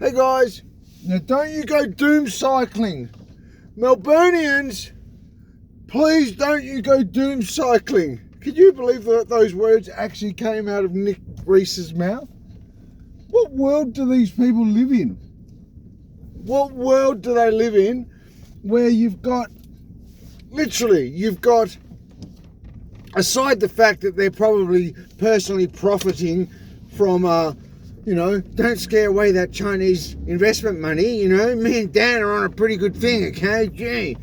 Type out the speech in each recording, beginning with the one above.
Hey guys, now don't you go doom cycling. Melburnians, please don't you go doom cycling. Could you believe that those words actually came out of Nick Reese's mouth? What world do these people live in? What world do they live in where you've got, aside the fact that they're probably personally profiting from, don't scare away that Chinese investment money, me and Dan are on a pretty good thing, okay? Gee.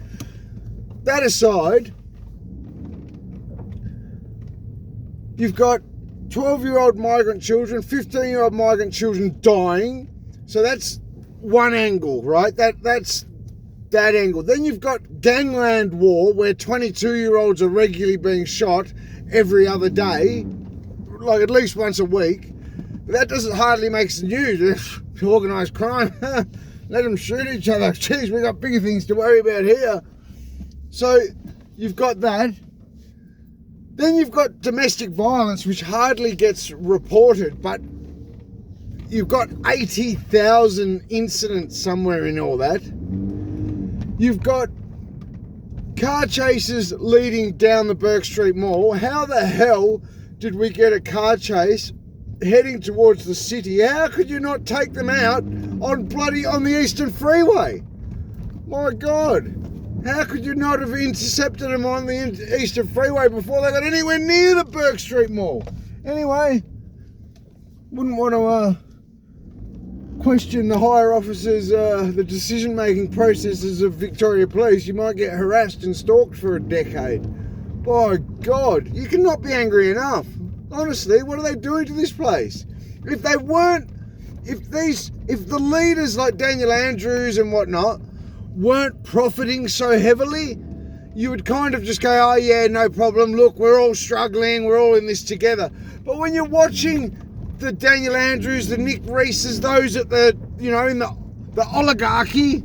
That aside, you've got 12-year-old migrant children, 15-year-old migrant children dying. So that's one angle, right? That's that angle. Then you've got gangland war where 22-year-olds are regularly being shot every other day, like at least once a week. But that doesn't hardly make the news. Organised crime. Let them shoot each other. Jeez, we've got bigger things to worry about here. So you've got that. Then you've got domestic violence, which hardly gets reported, but you've got 80,000 incidents somewhere in all that. You've got car chases leading down the Burke Street Mall. How the hell did we get a car chase heading towards the city? How could you not take them out on the Eastern Freeway? My God. How could you not have intercepted them on the Eastern Freeway before they got anywhere near the Burke Street Mall? Anyway, wouldn't want to question the higher officers, the decision-making processes of Victoria Police. You might get harassed and stalked for a decade. By God, you cannot be angry enough. Honestly, what are they doing to this place? If the leaders like Daniel Andrews and whatnot weren't profiting so heavily, you would kind of just go, oh yeah, no problem, look, we're all struggling, we're all in this together. But when you're watching the Daniel Andrews, the Nick Reeses, those at the, in the oligarchy,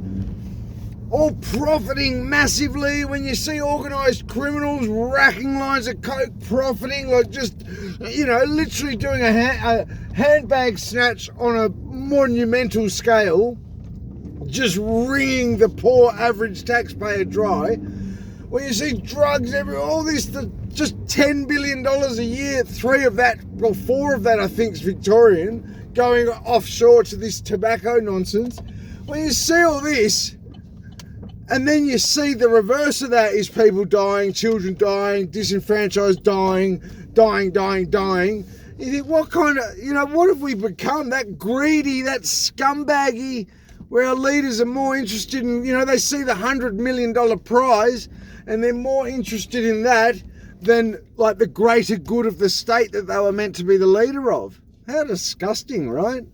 all profiting massively, when you see organised criminals racking lines of coke, profiting, like just, literally doing a handbag snatch on a monumental scale, just wringing the poor average taxpayer dry. When you see drugs everywhere, all this, just $10 billion a year, 4 of that I think is Victorian, going offshore to this tobacco nonsense. When you see all this, and then you see the reverse of that is people dying, children dying, disenfranchised dying. You think, what kind of, what have we become? That greedy, that scumbaggy, where our leaders are more interested in, they see the $100 million prize and they're more interested in that than like the greater good of the state that they were meant to be the leader of. How disgusting, right?